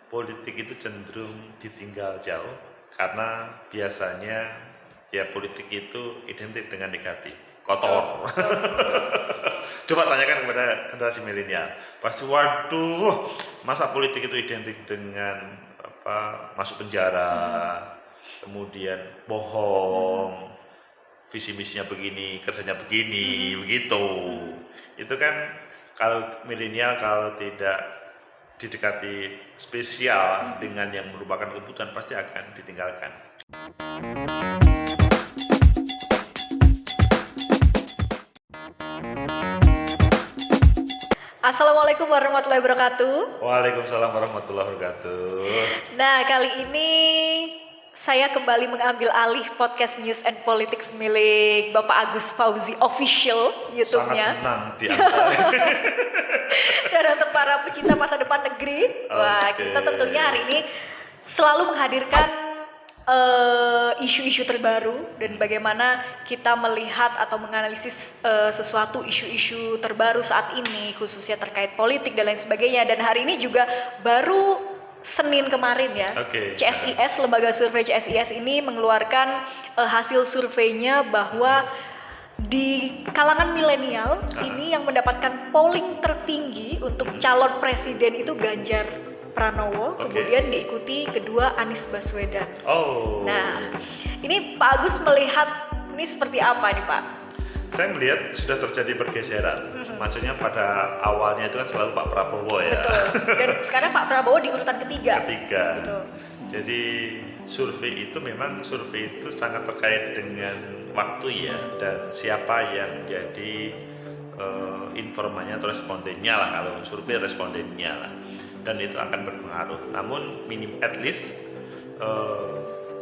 politik itu cenderung ditinggal jauh karena biasanya ya politik itu identik dengan negatif, kotor. Coba tanyakan kepada generasi milenial, pasti waduh, masa politik itu identik dengan masuk penjara, kemudian bohong, visi misinya begini, kerjanya begini, begitu. Itu kan kalau milenial kalau tidak didekati spesial dengan yang merupakan kebutuhan pasti akan ditinggalkan. Assalamualaikum warahmatullahi wabarakatuh. Waalaikumsalam warahmatullahi wabarakatuh. Nah, kali ini saya kembali mengambil alih podcast News and Politics milik Bapak Agus Fauzi Official YouTube-nya. Sangat senang diambil. Dan untuk para pecinta masa depan negeri, wah, kita tentunya hari ini selalu menghadirkan isu-isu terbaru dan bagaimana kita melihat atau menganalisis sesuatu isu-isu terbaru saat ini, khususnya terkait politik dan lain sebagainya. Dan hari ini juga baru Senin kemarin ya, CSIS, lembaga survei CSIS ini mengeluarkan hasil surveinya bahwa di kalangan milenial ini yang mendapatkan polling tertinggi untuk calon presiden itu Ganjar Pranowo, kemudian diikuti kedua Anies Baswedan. Nah, ini Pak Agus melihat ini seperti apa nih Pak? Saya melihat sudah terjadi pergeseran. Maksudnya pada awalnya itu kan selalu Pak Prabowo ya. Betul. Dan sekarang Pak Prabowo di urutan ketiga. Betul. Jadi survei itu sangat terkait dengan waktu ya, dan siapa yang jadi informannya atau respondennya lah, kalau survei respondennya lah, dan itu akan berpengaruh. Namun at least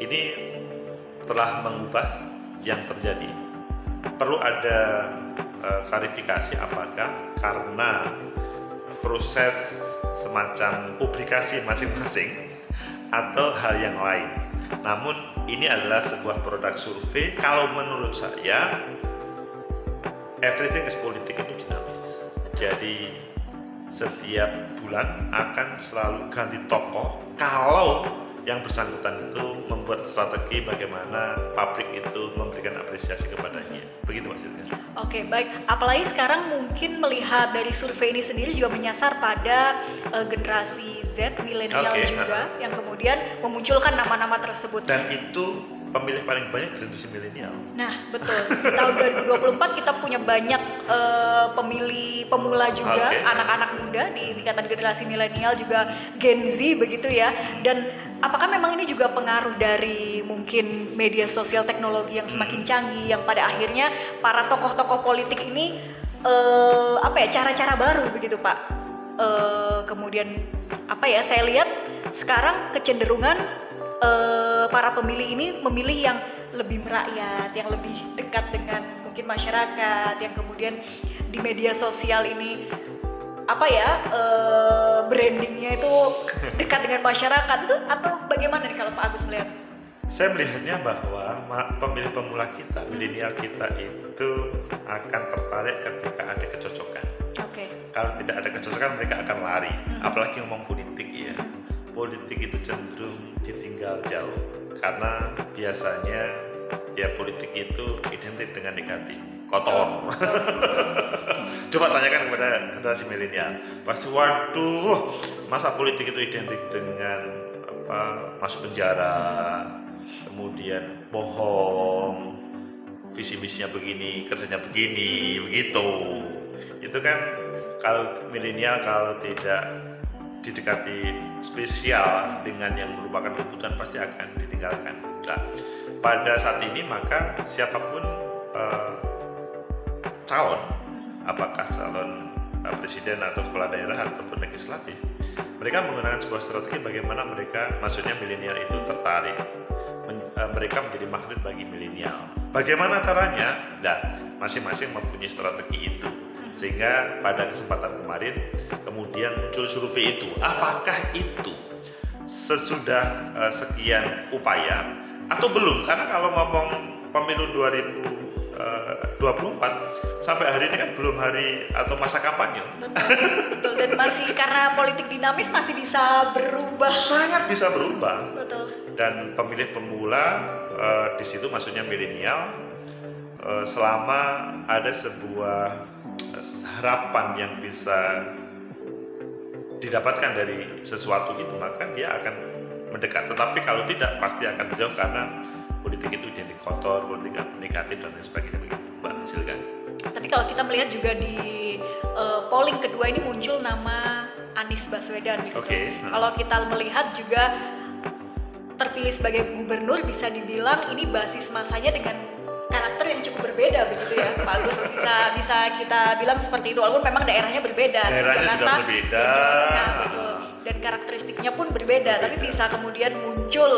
ini telah mengubah yang terjadi. Perlu ada klarifikasi apakah karena proses semacam publikasi masing-masing atau hal yang lain. Namun ini adalah sebuah produk survei. Kalau menurut saya everything is politik itu dinamis. Jadi setiap bulan akan selalu ganti tokoh kalau yang bersangkutan itu membuat strategi bagaimana publik itu memberikan apresiasi kepadanya. Begitu maksudnya. Oke, baik. Apalagi sekarang mungkin melihat dari survei ini sendiri juga menyasar pada generasi Z, milenial juga, yang kemudian memunculkan nama-nama tersebut. Dan itu pemilih paling banyak generasi milenial. Nah, betul. Tahun 2024 kita punya banyak pemilih pemula juga, anak-anak muda di ikatan generasi milenial juga Gen Z begitu ya. Dan apakah memang ini juga pengaruh dari mungkin media sosial, teknologi yang semakin canggih, yang pada akhirnya para tokoh-tokoh politik ini cara-cara baru begitu Pak. Kemudian saya lihat sekarang kecenderungan para pemilih ini memilih yang lebih merakyat, yang lebih dekat dengan mungkin masyarakat, yang kemudian di media sosial ini brandingnya itu dekat dengan masyarakat itu, atau bagaimana nih kalau Pak Agus melihat? Saya melihatnya bahwa pemilih pemula kita, milenial kita itu akan tertarik ketika ada kecocokan. Kalau tidak ada kecocokan mereka akan lari. Apalagi ngomong politik ya. Politik itu cenderung ditinggal jauh karena biasanya ya politik itu identik dengan negatif, kotor. Coba tanyakan kepada generasi milenial, pasti waduh, masa politik itu identik dengan masuk penjara, kemudian bohong, visi misinya begini, kerjanya begini, begitu. Itu kan kalau milenial kalau tidak didekati spesial dengan yang merupakan kebutuhan pasti akan ditinggalkan. Nah, pada saat ini maka siapapun calon, apakah calon presiden atau kepala daerah ataupun legislatif, mereka menggunakan sebuah strategi bagaimana mereka, maksudnya milenial itu tertarik, mereka menjadi magnet bagi milenial. Bagaimana caranya? Nah, masing-masing mempunyai strategi itu. Sehingga pada kesempatan kemarin kemudian muncul survei itu. Apakah itu sesudah sekian upaya atau belum? Karena kalau ngomong pemilu 2024 sampai hari ini kan belum hari atau masa kampanye. Betul, dan masih karena politik dinamis masih bisa berubah. Sangat bisa berubah. Betul. Dan pemilih pemula di situ maksudnya milenial, selama ada sebuah harapan yang bisa didapatkan dari sesuatu itu, maka dia akan mendekat. Tetapi kalau tidak, pasti akan menjauh karena politik itu identik kotor, politik negatif dan lain sebagainya begitu. Mbak, silakan. Tapi kalau kita melihat juga di polling kedua ini muncul nama Anies Baswedan gitu. Oke. Kalau kita melihat juga terpilih sebagai gubernur, bisa dibilang ini basis masanya dengan karakter yang cukup berbeda begitu ya, Pak Agus, bisa kita bilang seperti itu, walaupun memang daerahnya berbeda. Daerahnya Jakarta juga berbeda. dan Jawa Tengah, betul. Dan karakteristiknya pun berbeda. Tapi bisa kemudian muncul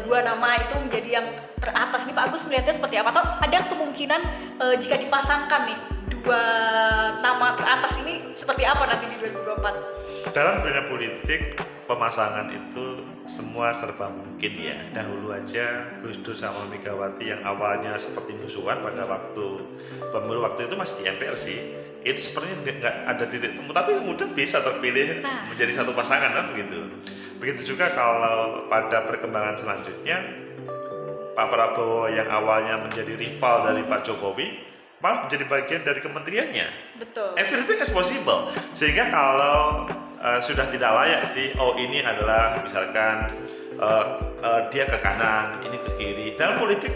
dua nama itu menjadi yang teratas nih, Pak Agus melihatnya seperti apa? Atau ada kemungkinan jika dipasangkan nih dua nama teratas ini seperti apa nanti di 2024? Dalam dunia politik, pemasangan itu semua serba mungkin ya. Dahulu aja Gus Dur sama Megawati yang awalnya seperti musuhan pada waktu pemilu waktu itu masih di MPR sih, itu sepertinya nggak ada titik temu, tapi kemudian bisa terpilih menjadi satu pasangan kan begitu. Begitu juga kalau pada perkembangan selanjutnya, Pak Prabowo yang awalnya menjadi rival dari Pak Jokowi malah menjadi bagian dari kementeriannya. Betul. Everything is possible. Sehingga kalau sudah tidak layak sih, oh ini adalah misalkan dia ke kanan, ini ke kiri. Dalam politik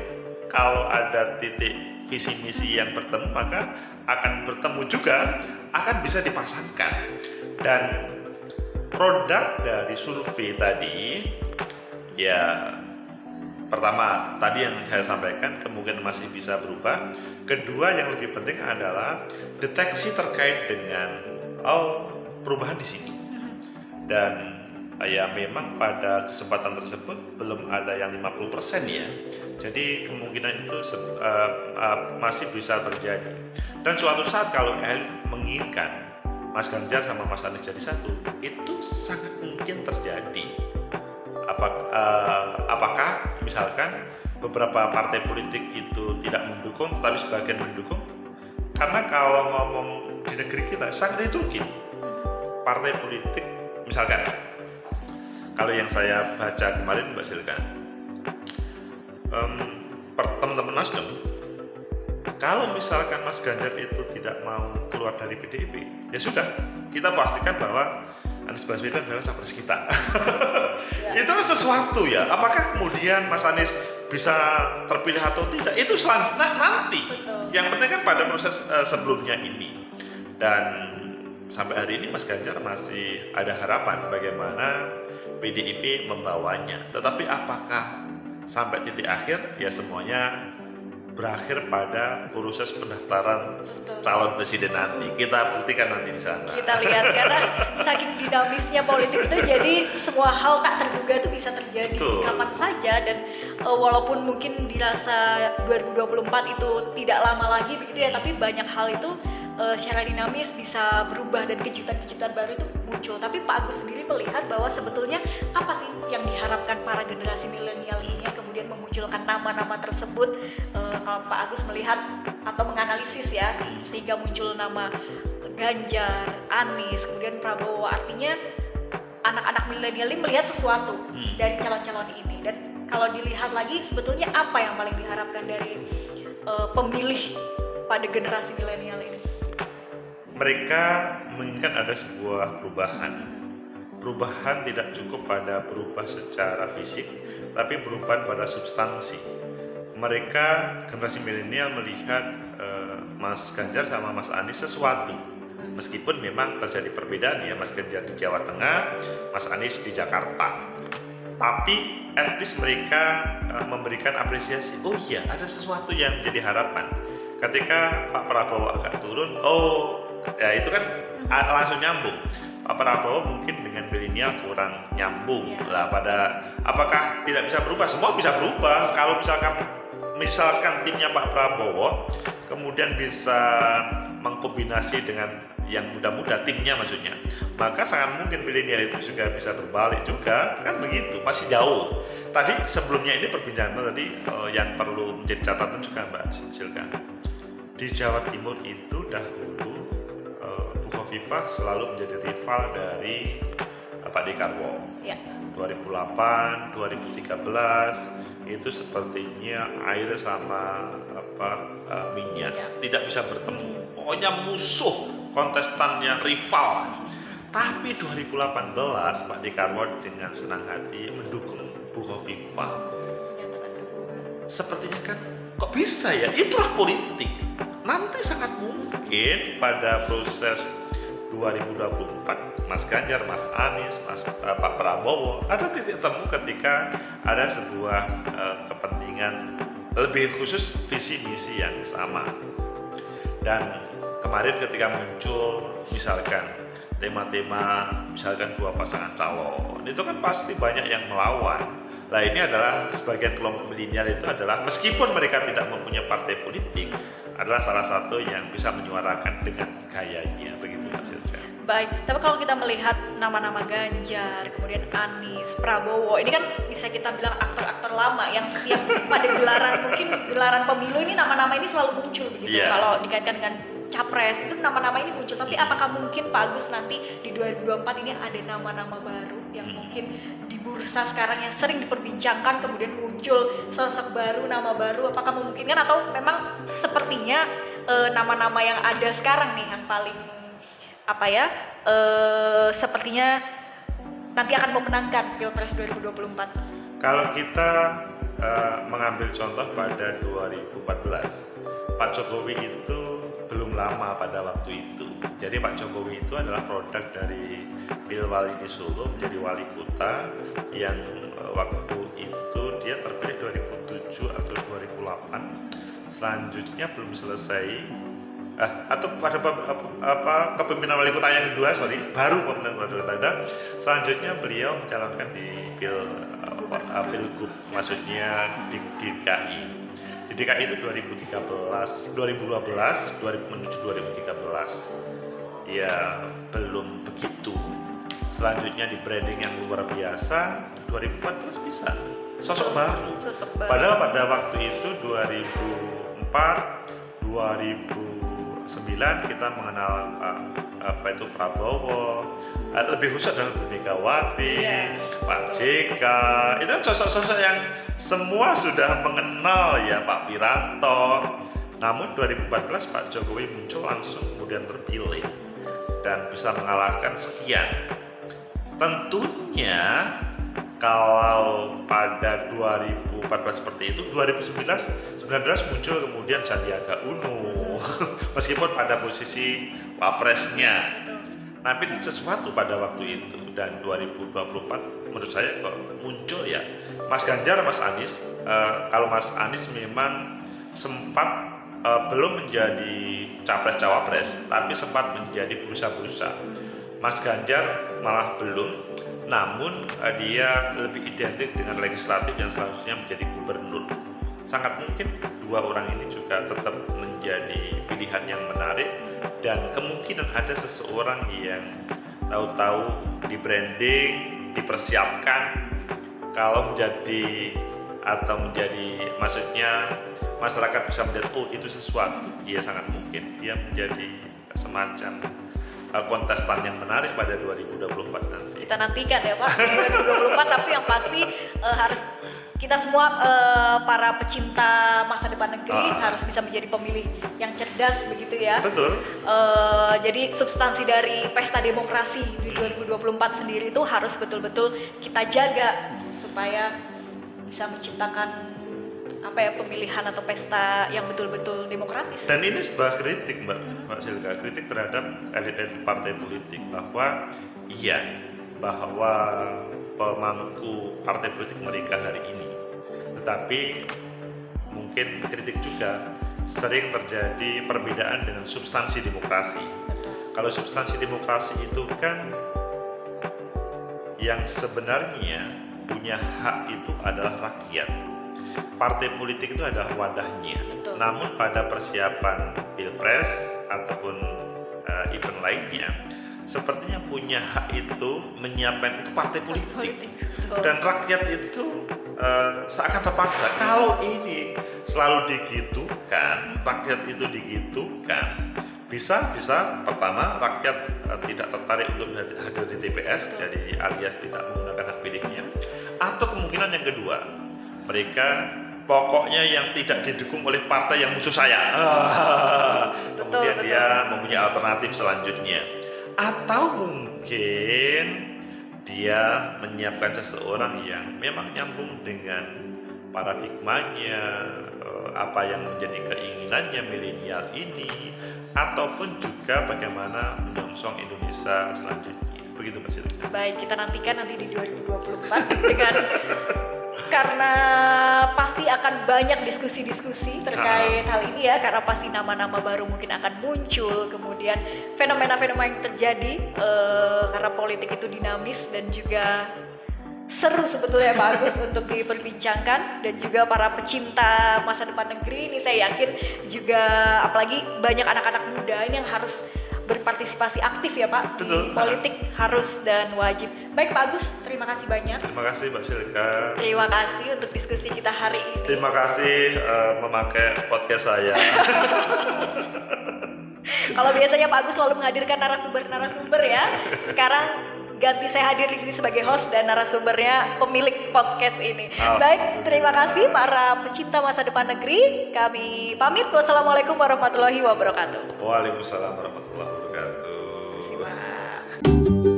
kalau ada titik visi misi yang bertemu, maka akan bertemu juga, akan bisa dipasangkan. Dan produk dari survei tadi, ya pertama tadi yang saya sampaikan kemungkinan masih bisa berubah. Kedua yang lebih penting adalah deteksi terkait dengan perubahan di sini. Dan ya memang pada kesempatan tersebut belum ada yang 50% ya. Jadi kemungkinan itu masih bisa terjadi. Dan suatu saat kalau elit menginginkan Mas Ganjar sama Mas Anies jadi satu, itu sangat mungkin terjadi. Apakah misalkan beberapa partai politik itu tidak mendukung tetapi sebagian mendukung? Karena kalau ngomong di negeri kita sangat mungkin partai politik, misalkan kalau yang saya baca kemarin Mbak Silka, teman-teman Nasdem, kalau misalkan Mas Ganjar itu tidak mau keluar dari PDIP, ya sudah, kita pastikan bahwa Anies Baswedan adalah capres kita. Itu sesuatu ya. Apakah kemudian Mas Anies bisa terpilih atau tidak? Itu selanjutnya nanti. Betul. Yang penting kan pada proses sebelumnya ini. Dan sampai hari ini Mas Ganjar masih ada harapan bagaimana PDIP membawanya. Tetapi apakah sampai titik akhir? Ya semuanya berakhir pada proses pendaftaran calon presiden nanti. Kita buktikan nanti di sana. Kita lihat, karena saking dinamisnya politik itu, jadi semua hal tak terduga itu bisa terjadi kapan saja. Dan walaupun mungkin dirasa 2024 itu tidak lama lagi begitu ya, tapi banyak hal itu secara dinamis bisa berubah dan kejutan-kejutan baru itu muncul. Tapi Pak Agus sendiri melihat bahwa sebetulnya apa sih yang diharapkan para generasi milenial ini yang kemudian memunculkan nama-nama tersebut? Kalau Pak Agus melihat atau menganalisis ya, sehingga muncul nama Ganjar, Anies, kemudian Prabowo, artinya anak-anak milenial ini melihat sesuatu dari calon-calon ini. Dan kalau dilihat lagi, sebetulnya apa yang paling diharapkan dari pemilih pada generasi milenial ini? Mereka menginginkan ada sebuah perubahan. Perubahan tidak cukup pada berubah secara fisik, tapi perubahan pada substansi. Mereka generasi milenial melihat Mas Ganjar sama Mas Anies sesuatu. Meskipun memang terjadi perbedaan ya, Mas Ganjar di Jawa Tengah, Mas Anies di Jakarta. Tapi at least mereka memberikan apresiasi. Oh iya, ada sesuatu yang jadi harapan. Ketika Pak Prabowo agak turun, ya itu kan langsung nyambung. Pak Prabowo mungkin dengan milenial kurang nyambung lah. Apakah tidak bisa berubah? Semua bisa berubah. Kalau misalkan timnya Pak Prabowo kemudian bisa mengkombinasi dengan yang muda-muda, timnya maksudnya, maka sangat mungkin milenial itu juga bisa berbalik juga, kan begitu, masih jauh. Tadi sebelumnya ini perbincangan tadi yang perlu menjadi catatan juga Mbak Silka. Di Jawa Timur itu dahulu Bu Khofifah selalu menjadi rival dari Pak Dekarwo. Ya. 2008, 2013 itu sepertinya air sama minyak tidak bisa bertemu. Pokoknya musuh, kontestannya rival. Tapi 2018 Pak Dekarwo dengan senang hati mendukung Bu Khofifah. Sepertinya kan kok bisa ya? Itulah politik. Nanti sangat mungkin pada proses 2024 Mas Ganjar, Mas Anies, Pak Prabowo ada titik temu ketika ada sebuah kepentingan lebih khusus visi misi yang sama. Dan kemarin ketika muncul misalkan tema-tema misalkan dua pasangan calon, itu kan pasti banyak yang melawan. Nah ini adalah sebagian kelompok milenial itu adalah meskipun mereka tidak mempunyai partai politik, adalah salah satu yang bisa menyuarakan dengan gayanya, begitu Mas Silka. Baik, tapi kalau kita melihat nama-nama Ganjar, kemudian Anies, Prabowo, ini kan bisa kita bilang aktor-aktor lama yang setiap pada gelaran pemilu ini nama-nama ini selalu muncul begitu. Yeah. Kalau dikaitkan dengan capres itu nama-nama ini muncul, tapi apakah mungkin Pak Agus nanti di 2024 ini ada nama-nama baru yang mungkin di bursa sekarang yang sering diperbincangkan kemudian muncul sosok baru, nama baru, apakah memungkinkan atau memang sepertinya nama-nama yang ada sekarang nih yang paling sepertinya nanti akan memenangkan Pilpres 2024? Kalau kita mengambil contoh pada 2014, Pak Jokowi itu belum lama pada waktu itu. Jadi Pak Jokowi itu adalah produk dari Pilwali di Solo menjadi wali kota yang waktu itu dia terpilih 2007 atau 2008. Selanjutnya belum selesai atau pada kepemimpinan wali kota yang kedua, baru kepemimpinan wali kota kedua. Selanjutnya beliau mencalonkan di Pilgub, maksudnya di DKI. Di DKI itu 2012 menuju 2013. Ya belum begitu. Selanjutnya di branding yang luar biasa 2014 bisa sosok baru. Padahal pada waktu itu 2004, 2009 kita mengenal Prabowo, lebih khusus adalah Bu Megawati, Pak JK. Itu kan sosok-sosok yang semua sudah mengenal ya, Pak Wiranto. Namun 2014 Pak Jokowi muncul langsung kemudian terpilih dan bisa mengalahkan sekian. Tentunya kalau pada 2014 seperti itu, 2019 muncul kemudian Sandiaga Uno meskipun pada posisi wapresnya. Tapi sesuatu pada waktu itu, dan 2024 menurut saya kok muncul ya Mas Ganjar, Mas Anies. Kalau Mas Anies memang sempat belum menjadi capres-cawapres, tapi sempat menjadi busa-busa. Mas Ganjar malah belum, namun dia lebih identik dengan legislatif dan selanjutnya menjadi gubernur. Sangat mungkin dua orang ini juga tetap menjadi pilihan yang menarik, dan kemungkinan ada seseorang yang tahu-tahu di branding, dipersiapkan kalau menjadi maksudnya masyarakat bisa melihat oh itu sesuatu, ya sangat mungkin dia menjadi semacam kontestan yang menarik pada 2024 nanti. Kita nantikan ya Pak 2024, tapi yang pasti harus kita semua para pecinta masa depan negeri harus bisa menjadi pemilih yang cerdas begitu ya. Betul. Jadi substansi dari pesta demokrasi di 2024 sendiri itu harus betul-betul kita jaga supaya bisa menciptakan pemilihan atau pesta yang betul-betul demokratis. Dan ini sebuah kritik Mbak Silka, kritik terhadap elit-elit partai politik bahwa pemangku partai politik mereka hari ini. Tetapi mungkin kritik juga sering terjadi perbedaan dengan substansi demokrasi. Kalau substansi demokrasi itu kan yang sebenarnya punya hak itu adalah rakyat. Partai politik itu adalah wadahnya. Betul. Namun pada persiapan pilpres ataupun event lainnya, sepertinya punya hak itu menyiapkan itu partai politik. Dan rakyat itu seakan terpaksa kalau ini selalu digitukan, rakyat itu digitukan, bisa pertama rakyat tidak tertarik untuk hadir di TPS, jadi alias tidak menggunakan hak pilihnya, atau kemungkinan yang kedua, mereka pokoknya yang tidak didukung oleh partai yang musuh saya. Kemudian dia mempunyai alternatif selanjutnya, atau mungkin dia menyiapkan seseorang yang memang nyambung dengan paradigmanya, apa yang menjadi keinginannya milenial ini, ataupun juga bagaimana menyongsong Indonesia selanjutnya. Begitu Mbak Siti. Baik, kita nantikan nanti di 2024 dengan karena pasti akan banyak diskusi-diskusi terkait hal ini ya, karena pasti nama-nama baru mungkin akan muncul, kemudian fenomena-fenomena yang terjadi karena politik itu dinamis dan juga seru sebetulnya Pak Agus untuk diperbincangkan, dan juga para pecinta masa depan negeri ini saya yakin juga, apalagi banyak anak-anak muda ini yang harus berpartisipasi aktif ya Pak. Betul. Di politik harus dan wajib. Baik Pak Agus, terima kasih banyak. Terima kasih Mbak Silka. Terima kasih untuk diskusi kita hari ini. Terima kasih memakai podcast saya. Kalau biasanya Pak Agus selalu menghadirkan narasumber ya, sekarang ganti saya hadir di sini sebagai host dan narasumbernya pemilik podcast ini. Baik, terima kasih para pecinta masa depan negeri. Kami pamit. Wassalamualaikum warahmatullahi wabarakatuh. Waalaikumsalam warahmatullahi wabarakatuh. Terima kasih Pak.